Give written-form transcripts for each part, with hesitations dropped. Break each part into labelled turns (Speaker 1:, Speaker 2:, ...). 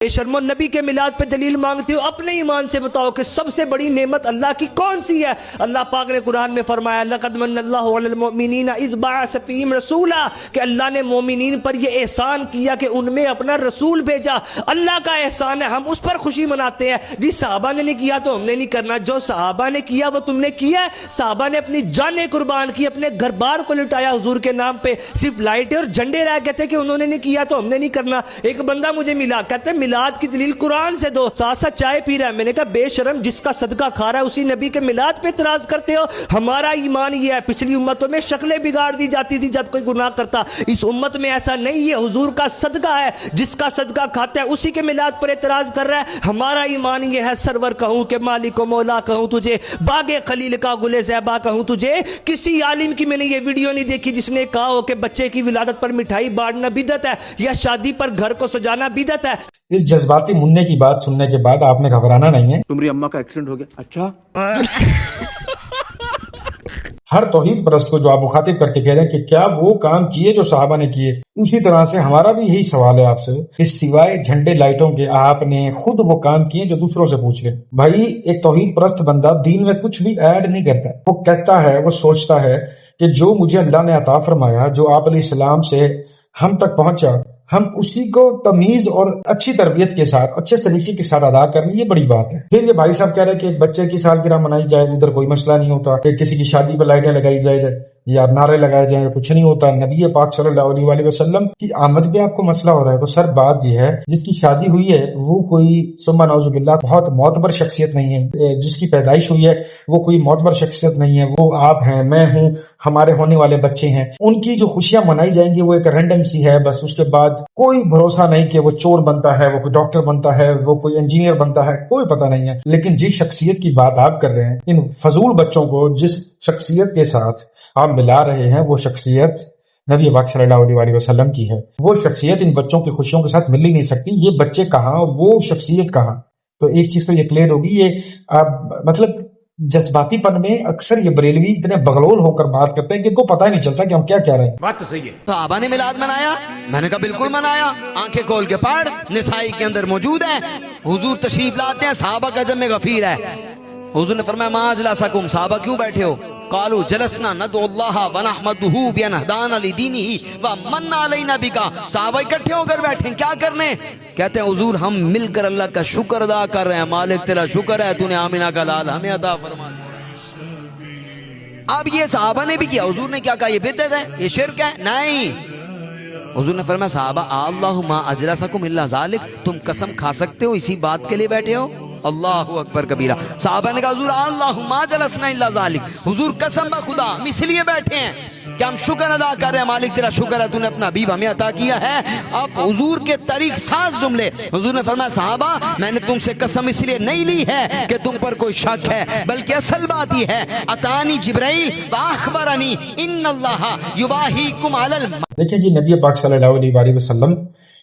Speaker 1: شرم نبی کے میلاد پہ دلیل مانگتے ہو، اپنے ایمان سے بتاؤ کہ سب سے بڑی نعمت اللہ کی کون سی ہے؟ اللہ پاک نے قرآن میں فرمایا لَقَدْ مَنَّ اللَّهُ عَلَى الْمُؤْمِنِينَ إِذْ بَعَثَ فِيهِمْ رَسُولًا، کہ اللہ نے مومنین پر یہ احسان کیا کہ ان میں اپنا رسول بھیجا۔ اللہ کا احسان ہے، ہم اس پر خوشی مناتے ہیں۔ جی صحابہ نے نہیں کیا تو ہم نے نہیں کرنا، جو صحابہ نے کیا وہ تم نے کیا ہے۔ صحابہ نے اپنی جانیں قربان کی، اپنے گھر بار کو لٹایا حضور کے نام پہ، صرف لائٹیں اور جھنڈے رہ گئے تھے کہ انہوں نے نہیں کیا تو ہم نے نہیں کرنا۔ ایک بندہ مجھے ملا، کہتے ہیں میلاد کی دلیل قرآن سے دو، ساتھ ساتھ چائے پی رہا ہے۔ میں نے کہا بے شرم، جس کا صدقہ کھا رہا ہے اسی نبی کے میلاد پہ اعتراض کرتے ہو؟ ہمارا ایمان یہ ہے، پچھلی امتوں میں شکلیں بگاڑ دی جاتی تھی جب کوئی گناہ کرتا، اس امت میں ایسا نہیں ہے، حضور کا صدقہ ہے، جس کا صدقہ کھاتا ہے اسی کے میلاد پر اعتراض کر رہا ہے۔ ہمارا ایمان یہ ہے، سرور کہوں کہ مالک و مولا کہوں تجھے، باغ خلیل کا گل زیبا کہوں تجھے۔ کسی عالم کی میں نے یہ ویڈیو نہیں دیکھی جس نے کہا ہو کہ بچے کی ولادت پر مٹھائی بانٹنا بدعت ہے یا شادی پر گھر کو سجانا بدعت ہے۔
Speaker 2: اس جذباتی مننے کی بات سننے کے بعد آپ نے گھبرانا نہیں ہے۔
Speaker 3: تمہاری اماں کا ایکسیڈنٹ ہو گیا؟ اچھا۔
Speaker 2: ہر توحید پرست کو جو آپ مخاطب کر کے کہہ رہے ہیں کہ کیا وہ کام کیے جو صحابہ نے کیے، اسی طرح سے ہمارا بھی یہی سوال ہے آپ سے کہ سوائے جھنڈے لائٹوں کے آپ نے خود وہ کام کیے جو دوسروں سے پوچھ لیں۔ بھائی ایک توحید پرست بندہ دین میں کچھ بھی ایڈ نہیں کرتا، وہ کہتا ہے، وہ سوچتا ہے کہ جو مجھے اللہ نے عطا فرمایا، جو آپ علیہ السلام سے ہم تک پہنچا، ہم اسی کو تمیز اور اچھی تربیت کے ساتھ، اچھے طریقے کے ساتھ ادا کریں، یہ بڑی بات ہے۔ پھر یہ بھائی صاحب کہہ رہے ہیں کہ ایک بچے کی سالگرہ منائی جائے، ادھر کوئی مسئلہ نہیں ہوتا، کہ کسی کی شادی پر لائٹیں لگائی جائے یا نعرے لگائے جائیں، کچھ نہیں ہوتا۔ نبی پاک صلی اللہ علیہ وآلہ وسلم کی آمد پہ آپ کو مسئلہ ہو رہا ہے۔ تو سر بات یہ ہے، جس کی شادی ہوئی ہے وہ کوئی ثم نعوذ باللہ بہت معتبر شخصیت نہیں ہے، جس کی پیدائش ہوئی ہے وہ کوئی معتبر شخصیت نہیں ہے، وہ آپ ہیں، میں ہوں، ہمارے ہونے والے بچے ہیں، ان کی جو خوشیاں منائی جائیں گی وہ ایک رینڈم سی ہے بس۔ اس کے بعد کوئی بھروسہ نہیں کہ وہ چور بنتا ہے، وہ کوئی ڈاکٹر بنتا ہے، وہ کوئی انجینئر بنتا ہے، کوئی پتہ نہیں ہے۔ لیکن جس شخصیت کی بات آپ کر رہے ہیں، ان فضول بچوں کو جس شخصیت کے ساتھ آپ ملا رہے ہیں، وہ شخصیت نبی پاک صلی اللہ علیہ وآلہ وسلم کی ہے۔ وہ شخصیت ان بچوں کی خوشیوں کے ساتھ مل ہی نہیں سکتی۔ یہ بچے کہاں، وہ شخصیت کہاں؟ تو ایک چیز تو یہ کلیئر ہوگی، یہ مطلب جذباتی پن میں اکثر یہ بریلوی اتنے بغلول ہو کر بات کرتے ہیں کہ ان کو پتہ ہی نہیں چلتا کہ ہم کیا کہہ رہے ہیں۔
Speaker 3: بات تو صحیح ہے۔
Speaker 4: صحابہ نے میلاد منایا؟ میں نے کہا بالکل منایا، آنکھیں کھول کے پڑھ، نسائی کے اندر موجود ہے۔ حضور تشریف لاتے ہیں، صحابہ کا جمع غفیر ہے۔ حضور نے فرمایا ما اجلسکم، صحابہ کیوں بیٹھے ہو؟ قالوا جلسنا ندعو اللہ ونحمدہ بان ہدانا لدینہ ومن علینا بکا۔ صحابہ اکٹھے ہو کر بیٹھے، کیا کرنے؟ کہتے ہیں حضور ہم مل کر اللہ کا شکر ادا کر رہے ہیں، مالک تیرا شکر ہے تو نے آمنہ کا لال ہمیں عطا فرما دیا۔ اب یہ صحابہ نے بھی کیا، حضور نے کیا کہا یہ بدعت ہے، یہ شرک ہے؟ نہیں، حضور نے فرمایا صحابہ اللہم ما اجلسکم الا ذالک، تم قسم کھا سکتے ہو اسی بات کے لیے بیٹھے ہو؟ اللہ اکبر کبیرہ۔ صحابہ نے کہا حضور اللہم ما جلسنا الا ذالک، حضور قسم بخدا ہم اس لیے بیٹھے ہیں کہ ہم شکر ادا کر رہے ہیں، مالک تیرا شکر ہے تو نے اپنا حبیب ہمیں عطا کیا ہے۔ اب حضور کے طریق ساز جملے، حضور نے فرمایا صحابہ میں نے تم سے قسم اس لیے نہیں لی ہے کہ تم پر کوئی شک ہے، بلکہ اصل بات یہ ہے اتانی جبرائیل واخبرنی ان اللہ یباہیکم علی الم۔
Speaker 2: دیکھیں جی، نبی پاک صلی اللہ علیہ وآلہ وسلم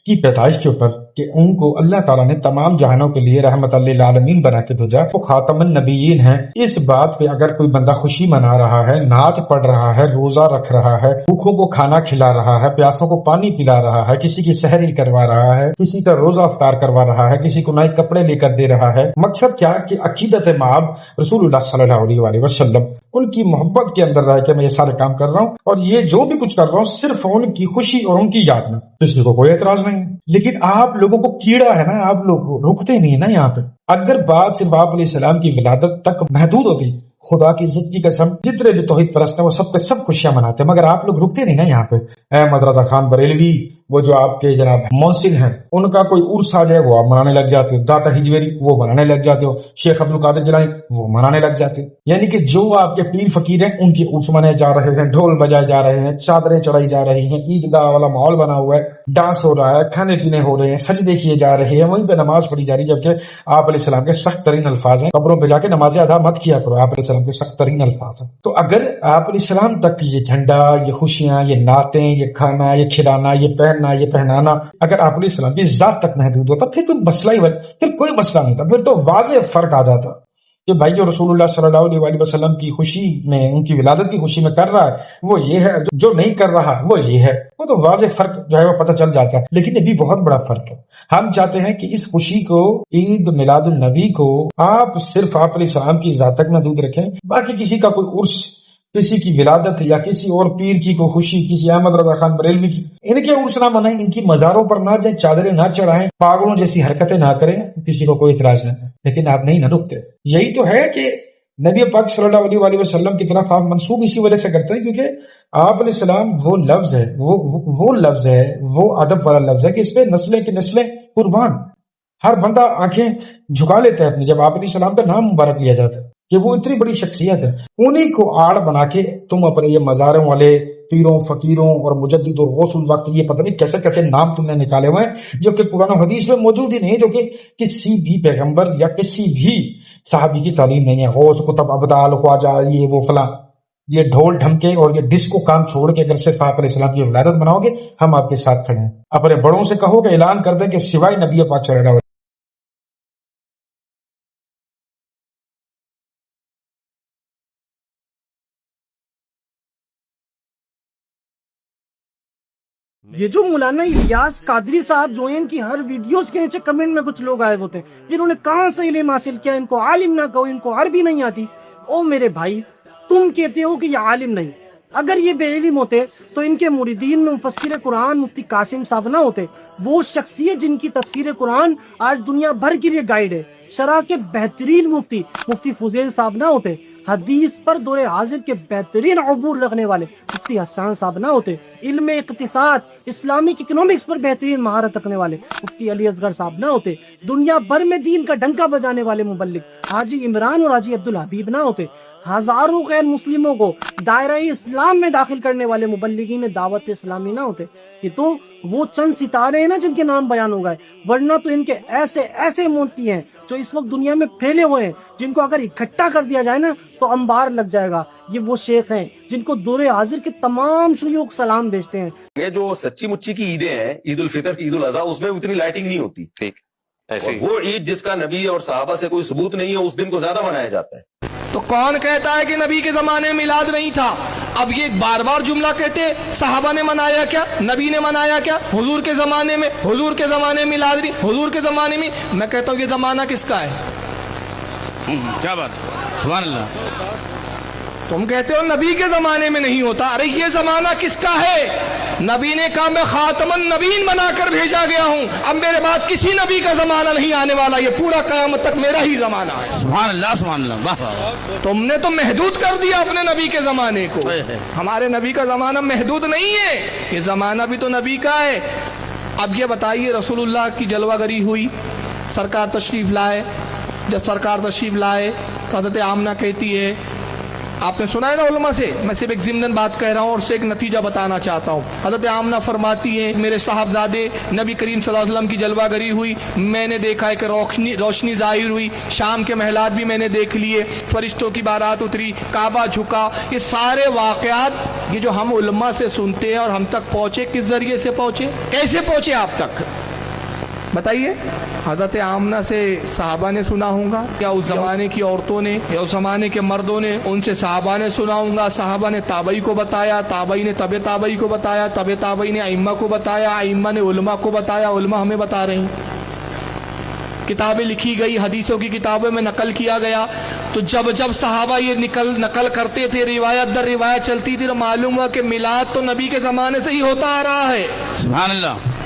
Speaker 2: کی پیدائش کے اوپر کہ ان کو اللہ تعالیٰ نے تمام جہانوں کے لیے رحمت للعالمین بنا کے بھیجا، وہ خاتم النبیین ہیں۔ اس بات پہ اگر کوئی بندہ خوشی منا رہا ہے، نعت پڑھ رہا ہے، روزہ رکھ رہا ہے، بھوکھوں کو کھانا کھلا رہا ہے، پیاسوں کو پانی پلا رہا ہے، کسی کی سحری کروا رہا ہے، کسی کا روزہ افطار کروا رہا ہے، کسی کو نئے کپڑے لے کر دے رہا ہے، مقصد کیا کہ عقیدت مآب رسول اللہ صلی اللہ علیہ وآلہ وسلم، ان کی محبت کے اندر رہ کے میں یہ سارے کام کر رہا ہوں، اور یہ جو بھی کچھ کر رہا ہوں صرف ان کی خوشی اور ان کی یاد میں، کسی کو کوئی اعتراض نہیں۔ لیکن آپ لوگوں کو کیڑا ہے نا، آپ لوگ رکتے نہیں نا یہاں پہ۔ اگر بات صرف آپ علیہ السلام کی ولادت تک محدود ہوتی، خدا کی عزت کی قسم جتنے بھی توحید پرست ہیں وہ سب کے سب خوشیاں مناتے ہیں، مگر آپ لوگ رکتے نہیں نا یہاں پہ۔ احمد رضا خان بریلوی، وہ جو آپ کے جناب محسن ہیں، ان کا کوئی عرس آ جائے وہ آپ منانے لگ جاتے ہو، داتا ہجویری وہ منانے لگ جاتے ہو، شیخ عبد القادر جیلانی وہ منانے لگ جاتے ہو۔ یعنی کہ جو آپ کے پیر فقیر ہیں ان کے عرس منائے جا رہے ہیں، ڈھول بجائے جا رہے ہیں، چادریں چڑھائی جا رہی ہیں، عیدگاہ والا ماحول بنا ہوا ہے، ڈانس ہو رہا ہے، کھانے پینے ہو رہے ہیں، سجدے کیے جا رہے ہیں، وہیں پہ نماز پڑھی جا رہی ہے، جبکہ آپ علیہ السلام کے سخت ترین الفاظ ہیں قبروں پہ جا کے نماز ادا مت کیا کرو، آپ علیہ السلام کے سخت ترین الفاظ ہیں۔ تو اگر آپ علیہ السلام تک یہ جھنڈا، یہ خوشیاں، یہ نعتیں، یہ کھانا، یہ کھلانا، یہ پہننا، یہ پہنانا اگر آپ علیہ السلام کی ذات تک محدود ہوتا پھر تو مسئلہ ہی پھر کوئی مسئلہ نہیں تھا، پھر تو واضح فرق آ جاتا کہ بھائی جو رسول صلی اللہ علیہ وسلم کی خوشی میں، ان کی ولادت کی خوشی میں کر رہا ہے وہ یہ ہے، جو نہیں کر رہا وہ یہ ہے، وہ تو واضح فرق جو ہے وہ پتہ چل جاتا ہے۔ لیکن یہ بھی بہت بڑا فرق ہے۔ ہم چاہتے ہیں کہ اس خوشی کو، عید میلاد النبی کو، آپ صرف آپ علیہ السلام کی ذات تک محدود رکھیں، باقی کسی کا کوئی عرس، کسی کی ولادت یا کسی اور پیر کی کوئی خوشی، کسی احمد رضا خان بریلوی کی، ان کے عرس نہ منائیں، ان کی مزاروں پر نہ جائیں، چادریں نہ چڑھائیں، پاگلوں جیسی حرکتیں نہ کریں، کسی کو کوئی اعتراض نہ ہے۔ لیکن آپ نہیں نہ رکتے۔ یہی تو ہے کہ نبی پاک صلی اللہ علیہ وآلہ وسلم کی طرف آپ منسوب اسی وجہ سے کرتے ہیں کیونکہ آپ علیہ السلام وہ لفظ ہے، وہ لفظ ہے، وہ ادب والا لفظ ہے کہ اس پہ نسلیں کی نسلیں قربان۔ ہر بندہ آنکھیں جھکا لیتا ہے اپنی جب آپ علیہ السلام کا نام مبارک لیا جاتا ہے کہ وہ اتنی بڑی شخصیت ہے۔ انہی کو آڑ بنا کے تم اپنے یہ مزاروں والے پیروں، فقیروں اور مجدد اور غوث الوقت، یہ پتہ نہیں کیسے کیسے نام تم نے نکالے ہوئے ہیں جو کہ قرآن و حدیث میں موجود ہی نہیں، جو کہ کسی بھی پیغمبر یا کسی بھی صحابی کی تعلیم نہیں ہے۔ غوث، کتب، ابدال، خواجہ، یہ وہ فلاں، یہ ڈھول ڈھمکے اور یہ ڈسکو کام چھوڑ کے اگر صرف آپ علیہ السلام کی ولادت مناؤ گے، ہم آپ کے ساتھ کھڑے ہیں۔ اپنے بڑوں سے کہو کہ اعلان کر دیں کہ سوائے نبی پاک صلی اللہ علیہ
Speaker 3: یہ جو مولانا الیاس قادری صاحب جو ہیں، ان کی ہر ویڈیوز کے نیچے کمنٹ میں کچھ لوگ آئے ہوتے ہیں جنہوں نے کہاں سے علم حاصل کیا، ان کو عالم نہ کہو، ان کو عربی نہیں آتی۔ او میرے بھائی، تم کہتے ہو کہ یہ عالم نہیں، اگر یہ بے علم ہوتے تو ان کے مریدین میں مفسر قرآن مفتی قاسم صاحب نہ ہوتے، وہ شخصیت جن کی تفسیر قرآن آج دنیا بھر کے لیے گائیڈ ہے۔ شرح کے بہترین مفتی فضیل صاحب نہ ہوتے، حدیث پر دور حاضر کے بہترین عبور رکھنے والے مفتی حسان صاحب نہ ہوتے، علم اقتصاد، اسلامک اکنامکس پر بہترین مہارت رکھنے والے مفتی علی اصغر صاحب نہ ہوتے، دنیا بھر میں دین کا ڈنکا بجانے والے مبلغ حاجی عمران اور حاجی عبدالحبیب نہ ہوتے، ہزاروں غیر مسلموں کو دائرہ اسلام میں داخل کرنے والے مبلغین دعوت اسلامی نہ ہوتے، کہ تو وہ چند ستارے ہیں نا جن کے نام بیان ہو گئے، ورنہ تو ان کے ایسے مونتی ہیں جو اس وقت دنیا میں پھیلے ہوئے ہیں، جن کو اگر اکٹھا کر دیا جائے نا تو انبار لگ جائے گا۔ یہ وہ شیخ ہیں جن کو دور حاضر کے تمام شیوخ سلام بھیجتے ہیں۔
Speaker 5: یہ جو سچی مچی کی عیدیں ہیں، عید الفطر، عید الاضحیٰ، اس میں اتنی لائٹنگ نہیں ہوتی۔ ٹھیک، ایسے وہ عید جس کا نبی اور صحابہ سے کوئی ثبوت نہیں ہے، اس دن کو زیادہ منایا جاتا ہے۔
Speaker 6: تو کون کہتا ہے کہ نبی کے زمانے میں میلاد نہیں تھا؟ اب یہ بار بار جملہ کہتے، صحابہ نے منایا کیا، نبی نے منایا کیا، حضور کے زمانے میں میلاد نہیں، حضور کے زمانے میں۔ میں کہتا ہوں یہ زمانہ کس کا ہے؟
Speaker 7: کیا بات، سبحان اللہ۔
Speaker 6: تم کہتے ہو نبی کے زمانے میں نہیں ہوتا، ارے یہ زمانہ کس کا ہے؟ نبی نے کہا میں خاتم النبیین بنا کر بھیجا گیا ہوں، اب میرے بعد کسی نبی کا زمانہ نہیں آنے والا، یہ پورا قیامت تک میرا ہی زمانہ ہے۔
Speaker 7: سبحان اللہ، سبحان اللہ، واہ واہ۔
Speaker 6: تم نے تو محدود کر دیا اپنے نبی کے زمانے کو۔ ہمارے نبی کا زمانہ محدود نہیں ہے، یہ زمانہ بھی تو نبی کا ہے۔ اب یہ بتائیے، رسول اللہ کی جلوہ گری ہوئی، سرکار تشریف لائے، جب سرکار تشریف لائے تو حضرت آمنہ کہتی ہے، آپ نے سنا ہے نا علماء سے، میں صرف ایک ضمناً بات کہہ رہا ہوں اور سے ایک نتیجہ بتانا چاہتا ہوں۔ حضرت آمنہ فرماتی ہیں، میرے صاحبزادے نبی کریم صلی اللہ علیہ وسلم کی جلوہ گری ہوئی، میں نے دیکھا ہے کہ روشنی ظاہر ہوئی، شام کے محلات بھی میں نے دیکھ لیے، فرشتوں کی بارات اتری، کعبہ جھکا، یہ سارے واقعات یہ جو ہم علماء سے سنتے ہیں اور ہم تک پہنچے، کس ذریعے سے پہنچے، کیسے پہنچے آپ تک؟ بتائیے۔ حضرت آمنہ سے صحابہ نے سنا ہوں گا، یا اس زمانے کی عورتوں نے یا اس زمانے کے مردوں نے، ان سے صحابہ نے سنا ہوں گا، صحابہ نے تابعی کو بتایا، تابعی نے تبع تابعی کو بتایا، تبع تابعی نے ائمہ کو بتایا، ائمہ نے علماء کو بتایا، علماء ہمیں بتا رہے ہیں، کتابیں لکھی گئی، حدیثوں کی کتابوں میں نقل کیا گیا۔ تو جب صحابہ یہ نقل کرتے تھے، روایت در روایت چلتی تھی، تو معلوم ہوا کہ میلاد تو نبی کے زمانے سے ہی ہوتا آ رہا ہے۔
Speaker 7: سبحان اللہ۔